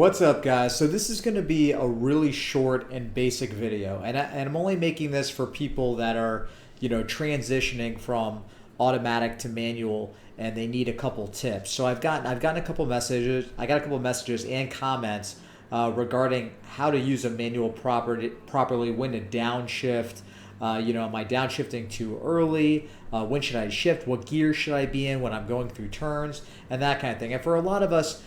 What's up, guys? So this is going to be a really short and basic video, and I'm only making this for people that are, transitioning from automatic to manual, and they need a couple tips. So I've gotten a couple messages. I got a couple messages and comments regarding how to use a manual properly, when to downshift. Am I downshifting too early? When should I shift? What gear should I be in when I'm going through turns? And that kind of thing. And for a lot of us,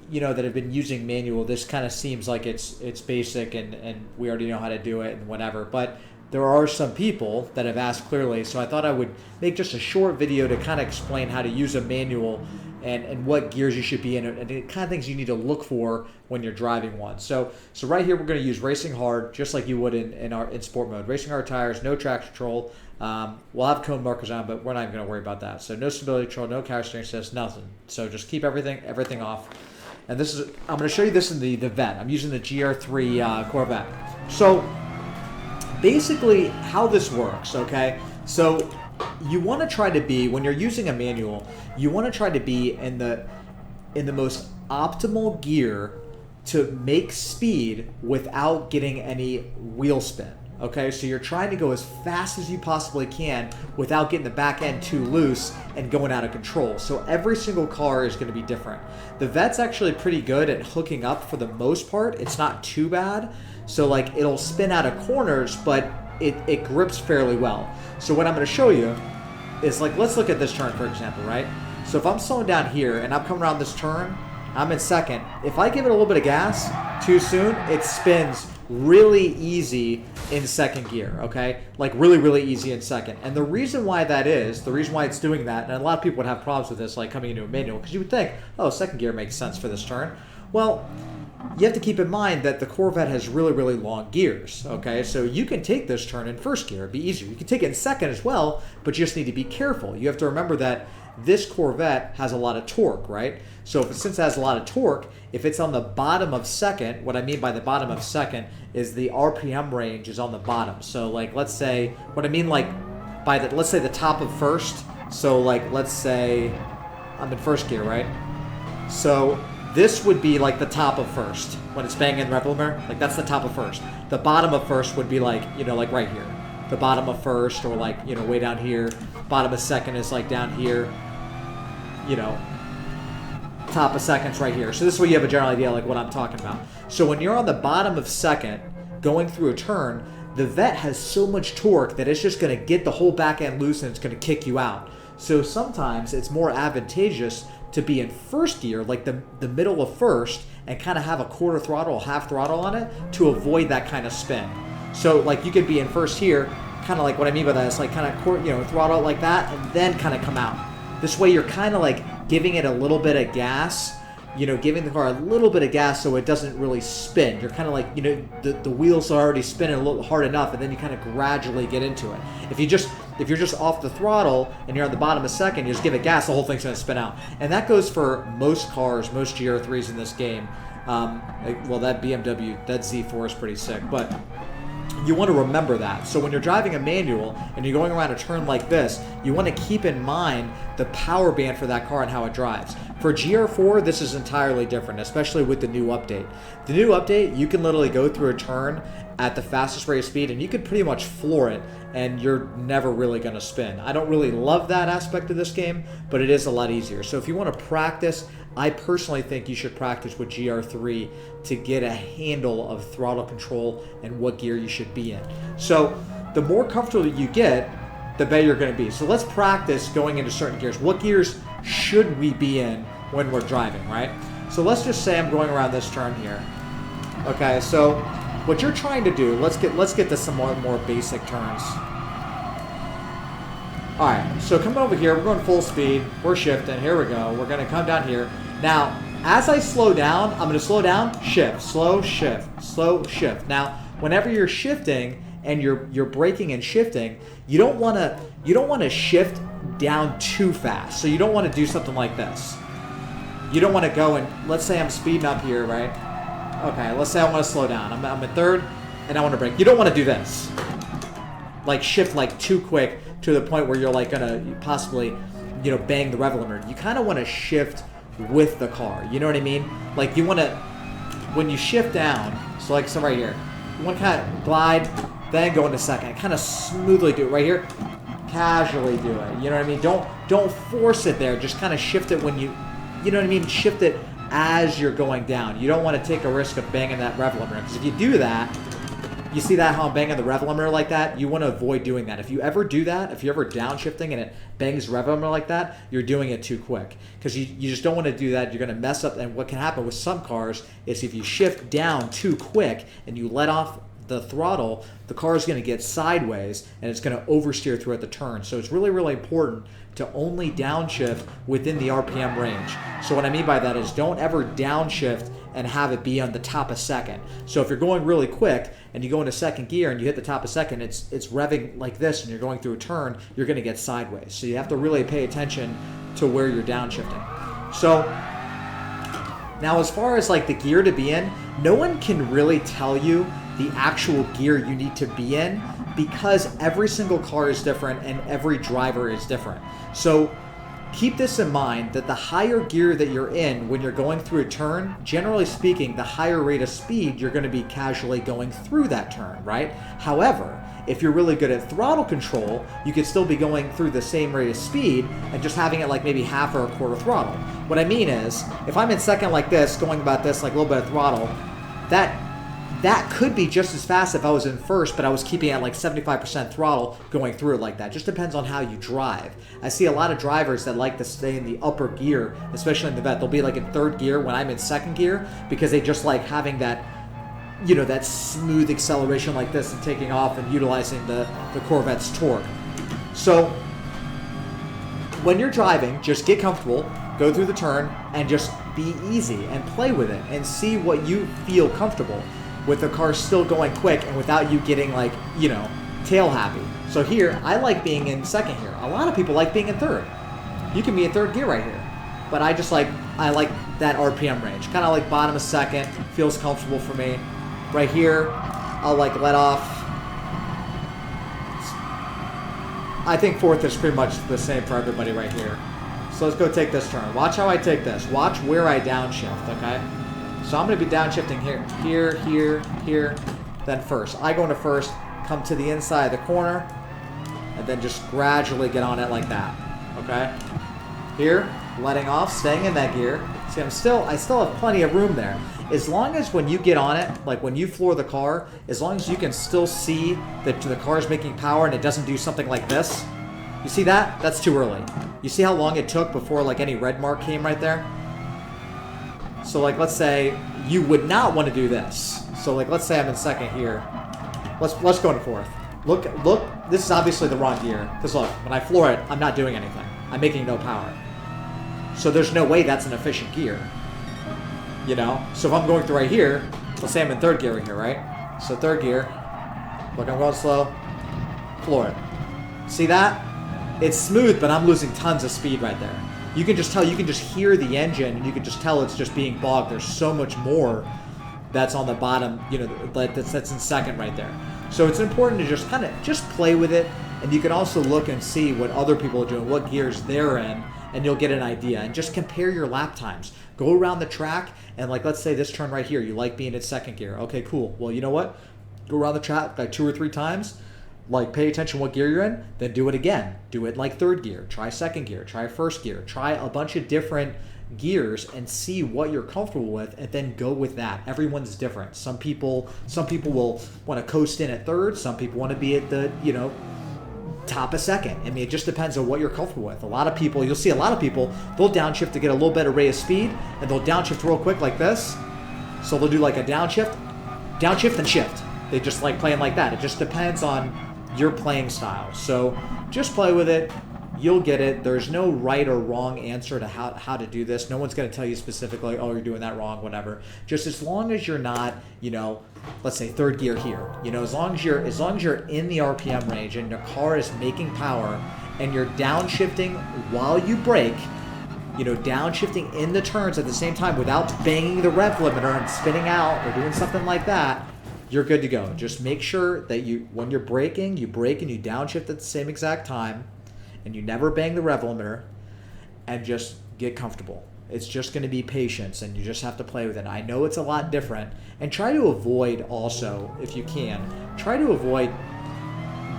that have been using manual, this kind of seems like it's basic and we already know how to do it and whatever. But there are some people that have asked clearly, so I thought I would make just a short video to kind of explain how to use a manual and what gears you should be in and the kind of things you need to look for when you're driving one. So right here we're going to use racing hard, just like you would in sport mode. Racing hard tires, no traction control. We'll have cone markers on, but we're not even going to worry about that. So no stability control, no power steering assist, nothing. So just keep everything off. And I'm going to show you this in the Vet. I'm using the GR3 Corvette. So basically how this works, okay? So you want to try to be, when you're using a manual, you want to try to be in the most optimal gear to make speed without getting any wheel spin. Okay, so you're trying to go as fast as you possibly can without getting the back end too loose and going out of control. So every single car is going to be different. The Vet's actually pretty good at hooking up for the most part. It's not too bad. So like it'll spin out of corners, but it grips fairly well. So what I'm going to show you is, like, let's look at this turn, for example, right? So if I'm slowing down here and I'm coming around this turn, I'm in second. If I give it a little bit of gas too soon, it spins really easy in second gear, okay? Like really easy in second. And the reason why that is, the reason why it's doing that, and a lot of people would have problems with this, like coming into a manual, because you would think, oh, second gear makes sense for this turn. Well, you have to keep in mind that the Corvette has really long gears, okay? So you can take this turn in first gear, it'd be easier. You can take it in second as well, but you just need to be careful. You have to remember that this Corvette has a lot of torque, right? So since it has a lot of torque, if it's on the bottom of second, what I mean by the bottom of second is the RPM range is on the bottom. So like, let's say, what I mean like by the, let's say the top of first. So like, let's say I'm in first gear, right? So this would be like the top of first when it's banging the rev limiter. Like that's the top of first. The bottom of first would be like, like right here. The bottom of first, or like, way down here. Bottom of second is like down here. Top of second's right here. So this way you have a general idea like what I'm talking about. So when you're on the bottom of second going through a turn, the Vet has so much torque that it's just going to get the whole back end loose and it's going to kick you out. So sometimes it's more advantageous to be in first gear, like the middle of first, and kind of have a quarter throttle, half throttle on it to avoid that kind of spin. So like you could be in first here, kind of like what I mean by that is like kind of throttle like that and then kind of come out. This way you're kind of like giving it a little bit of gas, giving the car a little bit of gas so it doesn't really spin. You're kind of like, the wheels are already spinning a little hard enough, and then you kind of gradually get into it. If you're just off the throttle and you're on the bottom of second, you just give it gas, the whole thing's going to spin out. And that goes for most cars, most GR3s in this game. Well, that BMW, that Z4 is pretty sick, but you want to remember that. So when you're driving a manual and you're going around a turn like this, you want to keep in mind the power band for that car and how it drives. For GR4, this is entirely different, especially with the new update. The new update, you can literally go through a turn at the fastest rate of speed and you could pretty much floor it and you're never really going to spin. I don't really love that aspect of this game, but it is a lot easier. So if you want to practice, I personally think you should practice with GR3 to get a handle of throttle control and what gear you should be in. So the more comfortable you get, the better you're going to be. So let's practice going into certain gears. What gears should we be in when we're driving, right? So let's just say I'm going around this turn here. Okay, so what you're trying to do, let's get to some more basic turns. All right, so coming over here, we're going full speed, we're shifting, here we go. We're gonna come down here. Now, as I slow down, I'm gonna slow down, shift, slow, shift, slow, shift. Now, whenever you're shifting and you're braking and shifting, you don't wanna shift down too fast. So you don't wanna do something like this. You don't wanna go and, let's say I'm speeding up here, right? Okay, let's say I wanna slow down. I'm in third and I wanna brake. You don't wanna do this. Like shift like too quick to the point where you're like gonna possibly, bang the rev limiter. You kind of want to shift with the car. You know what I mean? Like you want to when you shift down, so like so right here, you want to kind of glide, then go into second. Kind of smoothly do it right here. Casually do it. You know what I mean? Don't force it there. Just kind of shift it when you know what I mean? Shift it as you're going down. You don't want to take a risk of banging that rev limiter, because if you do that, you see that how I'm banging the rev limiter like that? You want to avoid doing that. If you ever do that, if you're ever downshifting and it bangs rev limiter like that, you're doing it too quick. Because you just don't want to do that. You're going to mess up. And what can happen with some cars is if you shift down too quick and you let off the throttle, the car is going to get sideways and it's going to oversteer throughout the turn. So it's really, really important to only downshift within the RPM range. So what I mean by that is don't ever downshift and have it be on the top of second. So if you're going really quick and you go into second gear and you hit the top of second, it's revving like this and you're going through a turn, you're going to get sideways. So you have to really pay attention to where you're downshifting. So now as far as like the gear to be in, no one can really tell you the actual gear you need to be in, because every single car is different and every driver is different. So keep this in mind, that the higher gear that you're in when you're going through a turn, generally speaking, the higher rate of speed you're going to be casually going through that turn, right? However, if you're really good at throttle control, you could still be going through the same rate of speed and just having it like maybe half or a quarter throttle. What I mean is, if I'm in second like this, going about this, like a little bit of throttle, that could be just as fast if I was in first, but I was keeping at like 75% throttle going through it like that. Just depends on how you drive. I see a lot of drivers that like to stay in the upper gear, especially in the vet. They'll be like in third gear when I'm in second gear, because they just like having that, you know, that smooth acceleration like this and taking off and utilizing the Corvette's torque. So when you're driving, just get comfortable, go through the turn, and just be easy and play with it and see what you feel comfortable with the car still going quick and without you getting like, you know, tail happy. So here, I like being in second here. A lot of people like being in third. You can be in third gear right here. But I like that RPM range. Kind of like bottom of second, feels comfortable for me. Right here, I'll like let off. I think fourth is pretty much the same for everybody right here. So let's go take this turn. Watch how I take this. Watch where I downshift, okay? So I'm going to be downshifting here, then first. I go into first, come to the inside of the corner, and then just gradually get on it like that, okay? Here, letting off, staying in that gear. See, I still have plenty of room there. As long as when you get on it, like when you floor the car, as long as you can still see that the car is making power and it doesn't do something like this. You see that? That's too early. You see how long it took before like any red mark came right there? So like, let's say you would not want to do this. So like, let's say I'm in second here. Let's go into fourth. Look, this is obviously the wrong gear. Because look, when I floor it, I'm not doing anything. I'm making no power. So there's no way that's an efficient gear. You know? So if I'm going through right here, let's say I'm in third gear right here, right? So third gear. Look, I'm going slow. Floor it. See that? It's smooth, but I'm losing tons of speed right there. You can just tell, you can just hear the engine, and you can just tell it's just being bogged. There's so much more that's on the bottom, you know, that's in second right there. So it's important to just kind of just play with it, and you can also look and see what other people are doing, what gears they're in, and you'll get an idea. And just compare your lap times. Go around the track, and like, let's say this turn right here, you like being in second gear. Okay, cool. Well, you know what? Go around the track like 2 or 3 times. Like, pay attention what gear you're in, then do it again. Do it like third gear, try second gear, try first gear, try a bunch of different gears and see what you're comfortable with, and then go with that. Everyone's different. Some people will want to coast in at third, some people want to be at the, you know, top of second. I mean, it just depends on what you're comfortable with. A lot of people, you'll see a lot of people, they'll downshift to get a little better rate of speed, and they'll downshift real quick like this. So they'll do like a downshift and shift. They just like playing like that. It just depends on your playing style. So just play with it. You'll get it. There's no right or wrong answer to how to do this. No one's going to tell you specifically, oh, you're doing that wrong, whatever. Just as long as you're not, you know, let's say third gear here. You know, as long as you're in the RPM range and your car is making power and you're downshifting while you brake, you know, downshifting in the turns at the same time without banging the rev limiter and spinning out or doing something like that, you're good to go. Just make sure that when you're braking, you brake and you downshift at the same exact time, and you never bang the rev limiter, and just get comfortable. It's just going to be patience, and you just have to play with it. I know it's a lot different, and try to avoid also, if you can, try to avoid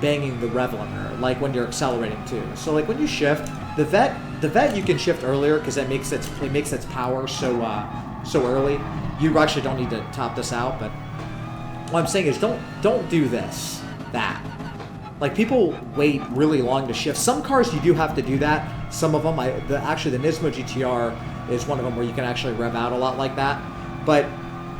banging the rev limiter, like when you're accelerating too. So like when you shift, the vet you can shift earlier because it makes its power so early. You actually don't need to top this out, but what I'm saying is don't do that. Like people wait really long to shift. Some cars you do have to do that. Some of them, actually the Nismo GTR is one of them where you can actually rev out a lot like that. But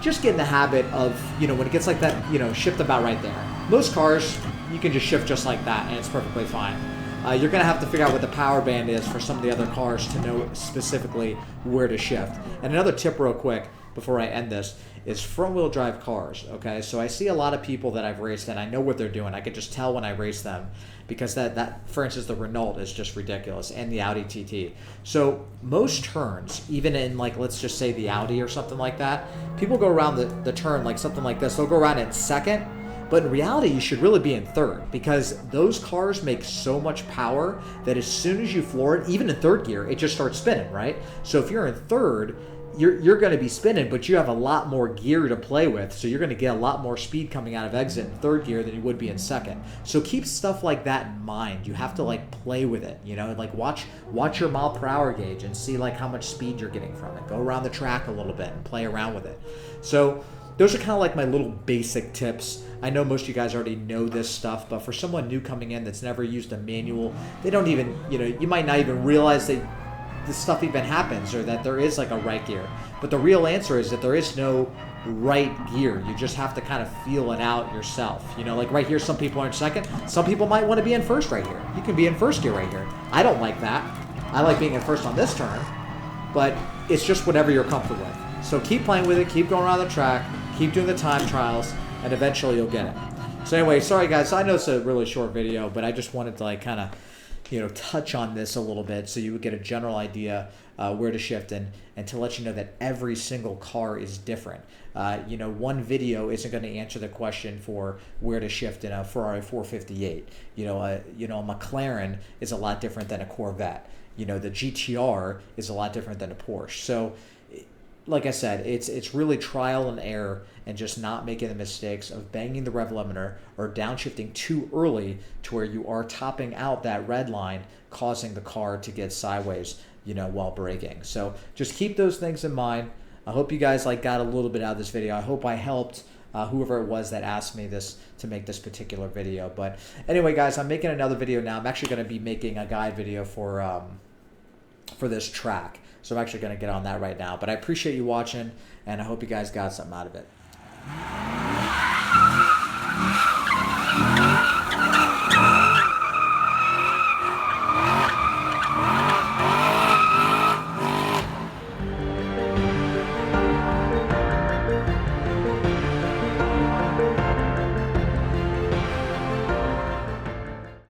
just get in the habit of, when it gets like that, shift about right there. Most cars, you can just shift just like that and it's perfectly fine. You're going to have to figure out what the power band is for some of the other cars to know specifically where to shift. And another tip real quick before I end this is front-wheel drive cars, okay? So I see a lot of people that I've raced and I know what they're doing. I could just tell when I race them because that for instance, the Renault is just ridiculous and the Audi TT. So most turns, even in like, let's just say the Audi or something like that, people go around the turn like something like this. They'll go around in second, but in reality, you should really be in third because those cars make so much power that as soon as you floor it, even in third gear, it just starts spinning, right? So if you're in third, you're going to be spinning, but you have a lot more gear to play with, so you're going to get a lot more speed coming out of exit in third gear than you would be in second. So keep stuff like that in mind. You have to like play with it, like watch your mile per hour gauge and see like how much speed you're getting from it. Go around the track a little bit and play around with it. So those are kind of like my little basic tips. I know most of you guys already know this stuff, but for someone new coming in that's never used a manual, they don't even, you might not even realize that this stuff even happens or that there is like a right gear. But the real answer is that there is no right gear. You just have to kind of feel it out yourself. Like right here, some people are in second. Some people might want to be in first right here. You can be in first gear right here. I don't like that. I like being in first on this turn, but it's just whatever you're comfortable with. So keep playing with it, keep going around the track, keep doing the time trials, and eventually you'll get it. So anyway, sorry guys, I know it's a really short video, but I just wanted to like kind of touch on this a little bit so you would get a general idea where to shift and to let you know that every single car is different. One video isn't going to answer the question for where to shift in a Ferrari 458. A McLaren is a lot different than a Corvette. The GTR is a lot different than a Porsche. So like I said, it's really trial and error and just not making the mistakes of banging the rev limiter or downshifting too early to where you are topping out that red line, causing the car to get sideways, while braking. So just keep those things in mind. I hope you guys got a little bit out of this video. I hope I helped whoever it was that asked me this to make this particular video. But anyway, guys, I'm making another video now. I'm actually going to be making a guide video for this track. So I'm actually going to get on that right now. But I appreciate you watching, and I hope you guys got something out of it.